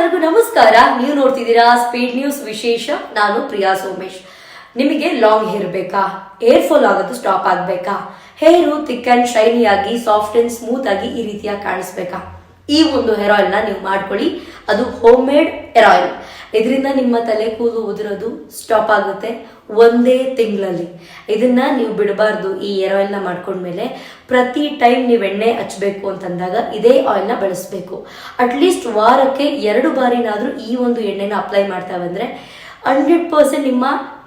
ಎಲ್ಲರಿಗೂ ನಮಸ್ಕಾರ. ನೀವು ನೋಡ್ತಿದ್ದೀರಾ ಸ್ಪೀಡ್ ನ್ಯೂಸ್ ವಿಶೇಷ. ನಾನು ಪ್ರಿಯಾ ಸೋಮೇಶ್. ನಿಮಗೆ ಲಾಂಗ್ ಹೇರ್ ಬೇಕಾ? ಹೇರ್ ಫಾಲ್ ಆಗೋದು ಸ್ಟಾಪ್ ಆಗಬೇಕಾ? ಹೇರು ಥಿಕ್ ಅಂಡ್ ಶೈನಿ ಆಗಿ ಸಾಫ್ಟ್ ಅಂಡ್ ಸ್ಮೂತ್ ಆಗಿ ಈ ರೀತಿಯಾಗಿ ಕಾಣಿಸ್ಬೇಕಾ? ಈ ಒಂದು ಹೇರ್ ಆಯಿಲ್ ನ ನೀವು ಮಾಡ್ಕೊಳ್ಳಿ. ಅದು ಹೋಮ್ ಮೇಡ್ ಹೇರ್ ಆಯಿಲ್. ಇದರಿಂದ ನಿಮ್ಮ ತಲೆ ಕೂದಲು ಉದುರೋದು ಸ್ಟಾಪ್ ಆಗುತ್ತೆ ಒಂದೇ ತಿಂಗಳಲ್ಲಿ. ಇದನ್ನ ನೀವು ಬಿಡಬಾರ್ದು. ಈ ಹೇರ್ ಆಯಿಲ್ ನ ಮಾಡ್ಕೊಂಡ್ಮೇಲೆ ಪ್ರತಿ ಟೈಮ್ ನೀವು ಎಣ್ಣೆ ಹಚ್ಚಬೇಕು ಅಂತಂದಾಗ ಇದೇ ಆಯಿಲ್ ನ ಬಳಸಬೇಕು. ಅಟ್ಲೀಸ್ಟ್ ವಾರಕ್ಕೆ 2 ಬಾರಿನಾದ್ರೂ ಈ ಒಂದು ಎಣ್ಣೆನ ಅಪ್ಲೈ ಮಾಡ್ತಾ ಬಂದ್ರೆ 100% ನಿಮ್ಮ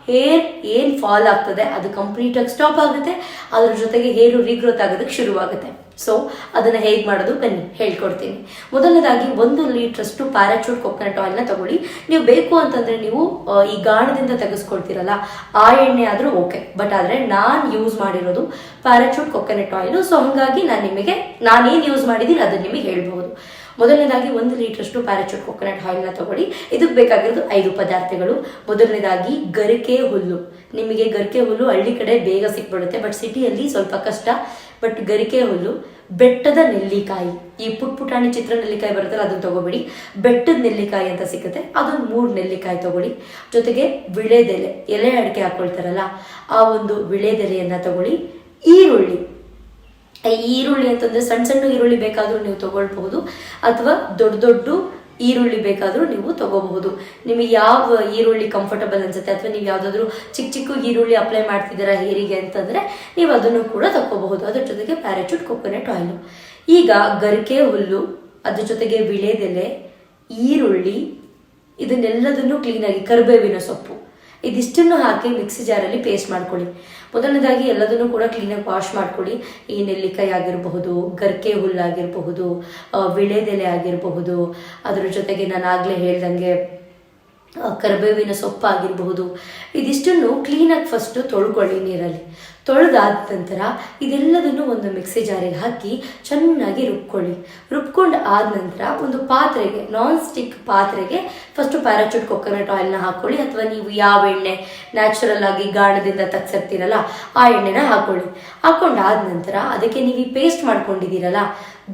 ಹೇರ್ ಏನ್ ಫಾಲ್ ಆಗ್ತದೆ ಅದು ಕಂಪ್ಲೀಟ್ ಆಗಿ ಸ್ಟಾಪ್ ಆಗುತ್ತೆ. ಅದ್ರ ಜೊತೆಗೆ ಹೇರು ರೀಗ್ರೋತ್ ಆಗೋದಕ್ಕೆ ಶುರುವಾಗುತ್ತೆ. ಸೊ ಅದನ್ನ ಹೇಗೆ ಮಾಡೋದು ಬನ್ನಿ ಹೇಳ್ಕೊಡ್ತೀನಿ. ಮೊದಲನೇದಾಗಿ 1 ಲೀಟ್ರಷ್ಟು ಪ್ಯಾರಾಚೂಟ್ ಕೊಕೊನಟ್ ಆಯಿಲ್ ನ ತಗೊಳ್ಳಿ. ನೀವು ಬೇಕು ಅಂತಂದ್ರೆ ನೀವು ಈ ಗಾಣದಿಂದ ತೆಗೆಸ್ಕೊಳ್ತೀರಲ್ಲ ಆ ಎಣ್ಣೆ ಆದ್ರೂ ಓಕೆ. ಬಟ್ ಆದ್ರೆ ನಾನ್ ಯೂಸ್ ಮಾಡಿರೋದು ಪ್ಯಾರಾಚೂಟ್ ಕೊಕೊನಟ್ ಆಯಿಲ್. ಸೊ ಹಂಗಾಗಿ ನಾನೇನ್ ಯೂಸ್ ಮಾಡಿದೀನಿ ಅದನ್ನ ನಿಮಗೆ ಹೇಳ್ಬಹುದು. ಮೊದಲನೇದಾಗಿ 1 ಲೀಟ್ರಷ್ಟು ಪ್ಯಾರಾಚೂಟ್ ಕೊಕೊನಟ್ ಆಯಿಲ್ ನ ತಗೊಳ್ಳಿ. ಇದಕ್ಕೆ ಬೇಕಾಗಿರೋದು 5 ಪದಾರ್ಥಗಳು. ಮೊದಲನೇದಾಗಿ ಗರಿಕೆ ಹುಲ್ಲು. ನಿಮಗೆ ಗರಿಕೆ ಹುಲ್ಲು ಹಳ್ಳಿ ಕಡೆ ಬೇಗ ಸಿಕ್ಬಿಡುತ್ತೆ, ಬಟ್ ಸಿಟಿಯಲ್ಲಿ ಸ್ವಲ್ಪ ಕಷ್ಟ. ಬಟ್ ಗರಿಕೆ ಹುಲ್ಲು, ಬೆಟ್ಟದ ನೆಲ್ಲಿಕಾಯಿ, ಈ ಪುಟಾಣಿ ಚಿತ್ರ ನೆಲ್ಲಿಕಾಯಿ ಬರುತ್ತಲ್ಲ ಅದನ್ನ ತಗೋಬೇಡಿ. ಬೆಟ್ಟದ ನೆಲ್ಲಿಕಾಯಿ ಅಂತ ಸಿಗುತ್ತೆ, ಅದೊಂದು 3 ನೆಲ್ಲಿಕಾಯಿ ತಗೊಳ್ಳಿ. ಜೊತೆಗೆ ವಿಳೆದೆಲೆ, ಎಲೆ ಅಡಿಕೆ ಹಾಕೊಳ್ತಾರಲ್ಲ ಆ ಒಂದು ವಿಳೆದೆಲೆಯನ್ನ ತಗೊಳ್ಳಿ. ಈರುಳ್ಳಿ ಅಂತಂದ್ರೆ ಸಣ್ಣ ಸಣ್ಣ ಈರುಳ್ಳಿ ಬೇಕಾದ್ರೂ ನೀವು ತಗೊಳ್ಬಹುದು, ಅಥವಾ ದೊಡ್ಡ ಈರುಳ್ಳಿ ಬೇಕಾದ್ರೂ ನೀವು ತಗೋಬಹುದು. ನಿಮಗೆ ಯಾವ ಈರುಳ್ಳಿ ಕಂಫರ್ಟಬಲ್ ಅನ್ಸುತ್ತೆ, ಅಥವಾ ನೀವು ಯಾವ್ದಾದ್ರು ಚಿಕ್ಕ ಈರುಳ್ಳಿ ಅಪ್ಲೈ ಮಾಡ್ತಿದ್ದೀರಾ ಹೇರಿಗೆ ಅಂತಂದ್ರೆ ನೀವು ಅದನ್ನು ಕೂಡ ತಗೋಬಹುದು. ಅದ್ರ ಜೊತೆಗೆ ಪ್ಯಾರಾಚೂಟ್ ಕೊಕೊನಟ್ ಆಯಿಲ್. ಈಗ ಗರಿಕೆ ಹುಲ್ಲು, ಅದ್ರ ಜೊತೆಗೆ ವಿಳೆದೆಲೆ, ಈರುಳ್ಳಿ, ಇದನ್ನೆಲ್ಲದನ್ನು ಕ್ಲೀನಾಗಿ, ಕರಿಬೇವಿನ ಸೊಪ್ಪು, ಇದಿಷ್ಟನ್ನು ಹಾಕಿ ಮಿಕ್ಸಿ ಜಾರಲ್ಲಿ ಪೇಸ್ಟ್ ಮಾಡ್ಕೊಳ್ಳಿ. ಮೊದಲನೇದಾಗಿ ಎಲ್ಲದನ್ನು ಕೂಡ ಕ್ಲೀನಾಗಿ ವಾಶ್ ಮಾಡ್ಕೊಳ್ಳಿ. ಈ ನೆಲ್ಲಿಕಾಯಿ ಆಗಿರಬಹುದು, ಗರ್ಕೆ ಹುಲ್ಲಾಗಿರಬಹುದು, ವಿಳೆದೆಲೆ ಆಗಿರಬಹುದು, ಅದ್ರ ಜೊತೆಗೆ ನಾನು ಆಗ್ಲೇ ಹೇಳ್ದಂಗೆ ಕರಿಬೇವಿನ ಸೊಪ್ಪು ಆಗಿರಬಹುದು. ಇದಿಷ್ಟನ್ನು ಕ್ಲೀನಾಗಿ ಫಸ್ಟ್ ತೊಳ್ಕೊಳ್ಳಿ ನೀರಲ್ಲಿ. ತೊಳೆದಾದ ನಂತರ ಇದೆಲ್ಲದನ್ನು ಒಂದು ಮಿಕ್ಸಿ ಜಾರಿಗೆ ಹಾಕಿ ಚೆನ್ನಾಗಿ ರುಬ್ಕೊಂಡು ಆದ ನಂತರ ಒಂದು ಪಾತ್ರೆಗೆ, ನಾನ್ ಸ್ಟಿಕ್ ಪಾತ್ರೆಗೆ ಫಸ್ಟ್ ಪ್ಯಾರಾಚೂಟ್ ಕೊಕೊನಟ್ ಆಯಿಲ್ನ ಹಾಕೊಳ್ಳಿ. ಅಥವಾ ನೀವು ಯಾವ ಎಣ್ಣೆ ನ್ಯಾಚುರಲ್ ಆಗಿ ಗಾಣದಿಂದ ತಗ್ಸಿರ್ತೀರಲ್ಲ ಆ ಎಣ್ಣೆನ ಹಾಕೊಂಡಾದ ನಂತರ ಅದಕ್ಕೆ ನೀವು ಈ ಪೇಸ್ಟ್ ಮಾಡ್ಕೊಂಡಿದ್ದೀರಲ್ಲ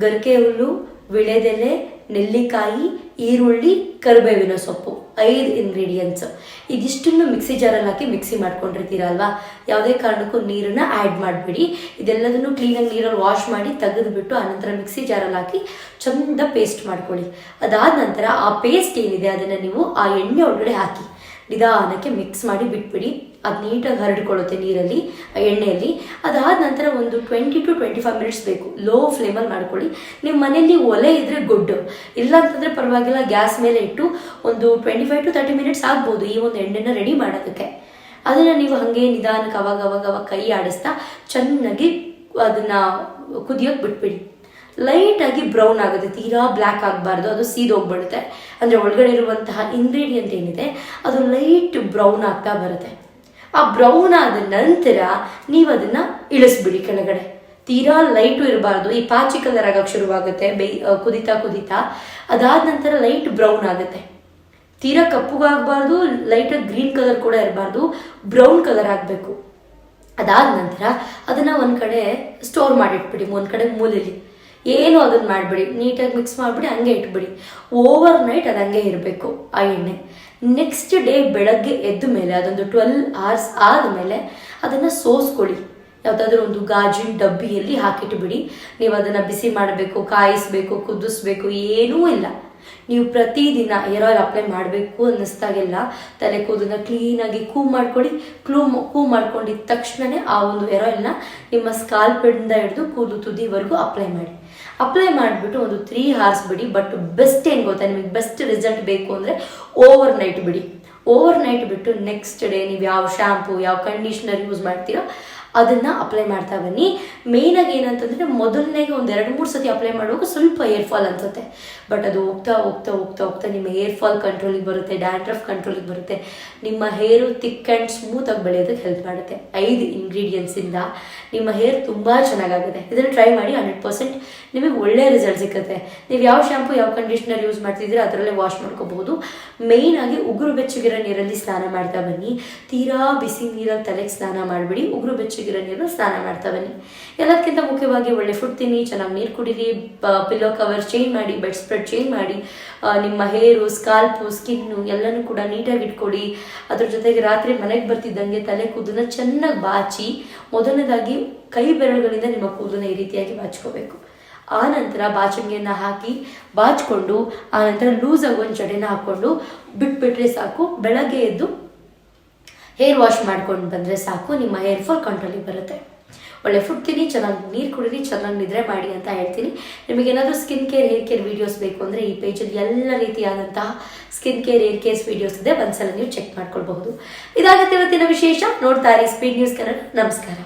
ಗರಿಕೆ ಹುಲ್ಲು, ವಿಳೆದೆಲೆ, ನೆಲ್ಲಿಕಾಯಿ, ಈರುಳ್ಳಿ, ಕರಿಬೇವಿನ ಸೊಪ್ಪು, 5 ಇಂಗ್ರೀಡಿಯೆಂಟ್ಸ್, ಇದಿಷ್ಟನ್ನು ಮಿಕ್ಸಿ ಜಾರಲ್ಲಿ ಹಾಕಿ ಮಿಕ್ಸಿ ಮಾಡ್ಕೊಂಡಿರ್ತೀರಲ್ವಾ, ಯಾವುದೇ ಕಾರಣಕ್ಕೂ ನೀರನ್ನ ಆ್ಯಡ್ ಮಾಡಬೇಡಿ. ಇದೆಲ್ಲದನ್ನು ಕ್ಲೀನಾಗಿ ನೀರಲ್ಲಿ ವಾಶ್ ಮಾಡಿ ತೆಗೆದುಬಿಟ್ಟು ಆನಂತರ ಮಿಕ್ಸಿ ಜಾರಲ್ಲಿ ಹಾಕಿ ಚಂದ ಪೇಸ್ಟ್ ಮಾಡ್ಕೊಳ್ಳಿ. ಅದಾದ ನಂತರ ಆ ಪೇಸ್ಟ್ ಏನಿದೆ ಅದನ್ನು ನೀವು ಆ ಎಣ್ಣೆ ಒಳಗಡೆ ಹಾಕಿ ನಿಧಾನಕ್ಕೆ ಮಿಕ್ಸ್ ಮಾಡಿ ಬಿಟ್ಬಿಡಿ. ಅದು ನೀಟಾಗಿ ಹರಡ್ಕೊಳ್ಳುತ್ತೆ ನೀರಲ್ಲಿ, ಎಣ್ಣೆಯಲ್ಲಿ. ಅದಾದ ನಂತರ ಒಂದು 20 to 25 ಮಿನಿಟ್ಸ್ ಬೇಕು. ಲೋ ಫ್ಲೇಮಲ್ಲಿ ಮಾಡ್ಕೊಳ್ಳಿ. ನಿಮ್ಮ ಮನೆಯಲ್ಲಿ ಒಲೆ ಇದ್ರೆ ಗುಡ್, ಇಲ್ಲ ಅಂತಂದ್ರೆ ಪರವಾಗಿಲ್ಲ, ಗ್ಯಾಸ್ ಮೇಲೆ ಇಟ್ಟು ಒಂದು 25 to 30 ಮಿನಿಟ್ಸ್ ಆಗ್ಬೋದು ಈ ಒಂದು ಎಣ್ಣೆನ ರೆಡಿ ಮಾಡೋದಕ್ಕೆ. ಅದನ್ನ ನೀವು ಹಾಗೆ ನಿಧಾನಕ್ಕೆ ಅವಾಗ ಕೈ ಆಡಿಸ್ತಾ ಚೆನ್ನಾಗಿ ಅದನ್ನ ಕುದಿಯೋಕೆ ಬಿಟ್ಬಿಡಿ. ಲೈಟ್ ಆಗಿ ಬ್ರೌನ್ ಆಗುತ್ತೆ, ತೀರಾ ಬ್ಲ್ಯಾಕ್ ಆಗಬಾರ್ದು, ಅದು ಸೀದೋಗ್ಬಿಡುತ್ತೆ. ಅಂದ್ರೆ ಒಳಗಡೆ ಇರುವಂತಹ ಇಂಗ್ರೀಡಿಯೆಂಟ್ ಏನಿದೆ ಅದು ಲೈಟ್ ಬ್ರೌನ್ ಆಗ್ತಾ ಬರುತ್ತೆ. ಆ ಬ್ರೌನ್ ಆದ ನಂತರ ನೀವು ಅದನ್ನ ಇಳಿಸ್ಬಿಡಿ ಕೆಳಗಡೆ. ತೀರಾ ಲೈಟು ಇರಬಾರ್ದು, ಈ ಪಾಚಿ ಕಲರ್ ಆಗಕ್ಕೆ ಶುರುವಾಗುತ್ತೆ ಕುದಿತಾ. ಅದಾದ ನಂತರ ಲೈಟ್ ಬ್ರೌನ್ ಆಗುತ್ತೆ. ತೀರಾ ಕಪ್ಪುಗಾಗಬಾರ್ದು, ಲೈಟಾಗಿ ಗ್ರೀನ್ ಕಲರ್ ಕೂಡ ಇರಬಾರ್ದು, ಬ್ರೌನ್ ಕಲರ್ ಆಗಬೇಕು. ಅದಾದ ನಂತರ ಅದನ್ನ ಒಂದ್ ಕಡೆ ಸ್ಟೋರ್ ಮಾಡಿಟ್ಬಿಡಿ, ಒಂದ್ ಕಡೆ ಮೂಲೆಯಲ್ಲಿ. ಏನು ಅದನ್ನ ಮಾಡ್ಬಿಡಿ, ನೀಟಾಗಿ ಮಿಕ್ಸ್ ಮಾಡಿಬಿಡಿ, ಹಂಗೆ ಇಟ್ಬಿಡಿ. ಓವರ್ ನೈಟ್ ಅದು ಹಂಗೆ ಇರಬೇಕು ಆ ಎಣ್ಣೆ. ನೆಕ್ಸ್ಟ್ ಡೇ ಬೆಳಗ್ಗೆ ಎದ್ದ ಮೇಲೆ ಅದೊಂದು 12 hours ಆದಮೇಲೆ ಅದನ್ನು ಸೋಸ್ಕೊಳ್ಳಿ. ಯಾವುದಾದ್ರೂ ಒಂದು ಗಾಜಿನ ಡಬ್ಬಿಯಲ್ಲಿ ಹಾಕಿಟ್ಬಿಡಿ. ನೀವು ಅದನ್ನು ಬಿಸಿ ಮಾಡಬೇಕು, ಕಾಯಿಸ್ಬೇಕು, ಕುದಿಸ್ಬೇಕು ಏನೂ ಇಲ್ಲ. ನೀವು ಪ್ರತಿದಿನ ಹೇರ್ ಆಯಿಲ್ ಅಪ್ಲೈ ಮಾಡಬೇಕು ಅನ್ನಿಸ್ದಾಗೆಲ್ಲ ತಲೆ ಕೂದಲನ್ನ ಕ್ಲೀನಾಗಿ ಮಾಡ್ಕೊಳ್ಳಿ. ಕೂ ಮಾಡ್ಕೊಂಡಿದ್ದ ತಕ್ಷಣನೇ ಆ ಒಂದು ಹೇರ್ ಆಯಿಲ್ನ ನಿಮ್ಮ ಸ್ಕಾಲ್ಪಿಂದ ಹಿಡಿದು ಕೂದಲು ತುದಿವರೆಗೂ ಅಪ್ಲೈ ಮಾಡಿಬಿಟ್ಟು ಒಂದು 3 hours ಬಿಡಿ. ಬಟ್ ಬೆಸ್ಟ್ ಏನು ಗೊತ್ತಾ, ನಿಮಗೆ ಬೆಸ್ಟ್ ರಿಸಲ್ಟ್ ಬೇಕು ಅಂದರೆ ಓವರ್ ನೈಟ್ ಬಿಡಿ. ಓವರ್ ನೈಟ್ ಬಿಟ್ಟು ನೆಕ್ಸ್ಟ್ ಡೇ ನೀವು ಯಾವ ಶಾಂಪು, ಯಾವ ಕಂಡೀಷ್ನರ್ ಯೂಸ್ ಮಾಡ್ತೀರೋ ಅದನ್ನ ಅಪ್ಲೈ ಮಾಡ್ತಾ ಬನ್ನಿ. ಮೇನ್ ಆಗಿ ಏನಂತಂದ್ರೆ ಮೊದಲನೇಗೆ ಒಂದು 2-3 ಸತಿ ಅಪ್ಲೈ ಮಾಡುವಾಗ ಸ್ವಲ್ಪ ಹೇರ್ ಫಾಲ್ ಅನ್ಸುತ್ತೆ. ಬಟ್ ಅದು ಹೋಗ್ತಾ ನಿಮ್ಮ ಹೇರ್ ಫಾಲ್ ಕಂಟ್ರೋಲಿಗೆ ಬರುತ್ತೆ, ಡ್ಯಾಂಡ್ರಫ್ ಕಂಟ್ರೋಲಿಗೆ ಬರುತ್ತೆ. ನಿಮ್ಮ ಹೇರು ಥಿಕ್ ಆ್ಯಂಡ್ ಸ್ಮೂತ್ ಆಗಿ ಬೆಳೆಯೋದಕ್ಕೆ ಹೆಲ್ಪ್ ಮಾಡುತ್ತೆ. 5 ಇಂಗ್ರೀಡಿಯೆಂಟ್ಸ್ ಇಂದ ನಿಮ್ಮ ಹೇರ್ ತುಂಬಾ ಚೆನ್ನಾಗಾಗುತ್ತೆ. ಇದನ್ನು ಟ್ರೈ ಮಾಡಿ, 100% ನಿಮಗೆ ಒಳ್ಳೆ ರಿಸಲ್ಟ್ ಸಿಗುತ್ತೆ. ನೀವು ಯಾವ ಶಾಂಪು, ಯಾವ ಕಂಡೀಷ್ನರ್ ಯೂಸ್ ಮಾಡ್ತಿದ್ರೆ ಅದರಲ್ಲೇ ವಾಶ್ ಮಾಡ್ಕೋಬಹುದು. ಮೇನ್ ಆಗಿ ಉಗುರು ಬೆಚ್ಚಗಿರೋ ನೀರಲ್ಲಿ ಸ್ನಾನ ಮಾಡ್ತಾ ಬನ್ನಿ. ತೀರಾ ಬಿಸಿ ನೀರಲ್ಲಿ ತಲೆಗೆ ಸ್ನಾನ ಮಾಡಬೇಡಿ. ಉಗುರು ಬೆಚ್ಚಗಿರೋ ಬೆಚ್ಚಗಿರೋ ನೀರು ಸ್ನಾನ ಮಾಡ್ತಾ ಬನ್ನಿ. ಎಲ್ಲದಕ್ಕಿಂತ ಮುಖ್ಯವಾಗಿ ಒಳ್ಳೆ ಫುಡ್ ತಿನ್ನಿ, ಚೆನ್ನಾಗಿ ನೀರು ಕುಡೀರಿ, ಪಿಲ್ಲೋ ಕವರ್ ಚೇಂಜ್ ಮಾಡಿ, ಬೆಡ್ ಸ್ಪ್ರೆಡ್ ಚೇಂಜ್ ಮಾಡಿ, ನಿಮ್ಮ ಹೇರು, ಸ್ಕಾಲ್ಪು, ಸ್ಕಿನ್ನು ಎಲ್ಲನೂ ಕೂಡ ನೀಟಾಗಿ ಇಟ್ಕೊಡಿ. ಅದ್ರ ಜೊತೆಗೆ ರಾತ್ರಿ ಮನೆಗೆ ಬರ್ತಿದ್ದಂಗೆ ತಲೆ ಕೂದಲನ್ನ ಚೆನ್ನಾಗಿ ಬಾಚಿ, ಮೊದಲನೇದಾಗಿ ಕೈ ಬೆರಳುಗಳಿಂದ ನಿಮ್ಮ ಕೂದಲನ್ನ ಈ ರೀತಿಯಾಗಿ ಬಾಚ್ಕೋಬೇಕು. ಆ ನಂತರ ಬಾಚಣಿಗೆಯನ್ನು ಹಾಕಿ ಬಾಚ್ಕೊಂಡು ಆ ನಂತರ ಲೂಸಾಗಿ ಒಂದು ಜಡೆನ ಹಾಕ್ಕೊಂಡು ಬಿಟ್ಬಿಟ್ರೆ ಸಾಕು. ಬೆಳಗ್ಗೆ ಎದ್ದು ಹೇರ್ ವಾಶ್ ಮಾಡ್ಕೊಂಡು ಬಂದರೆ ಸಾಕು, ನಿಮ್ಮ ಹೇರ್ ಫಾಲ್ ಕಂಟ್ರೋಲಿಗೆ ಬರುತ್ತೆ. ಒಳ್ಳೆ ಫುಡ್ ತಿನ್ನಿ, ಚೆನ್ನಾಗಿ ನೀರು ಕುಡೀರಿ, ಚೆನ್ನಾಗಿ ನಿದ್ರೆ ಮಾಡಿ ಅಂತ ಹೇಳ್ತೀನಿ. ನಿಮಗೇನಾದರೂ skin care, hair care videos ಬೇಕು ಅಂದರೆ ಈ ಪೇಜಲ್ಲಿ ಎಲ್ಲ ರೀತಿಯಾದಂತಹ skin care, hair CARES videos ಇದೆ, ಒಂದ್ಸಲ ನೀವು ಚೆಕ್ ಮಾಡ್ಕೊಳ್ಬಹುದು. ಇದಾಗುತ್ತೆ ಇವತ್ತಿನ ವಿಶೇಷ. ನೋಡ್ತಾ ಇರಿ ಸ್ಪೀಡ್ ನ್ಯೂಸ್ ಕನ್ನಡ. ನಮಸ್ಕಾರ.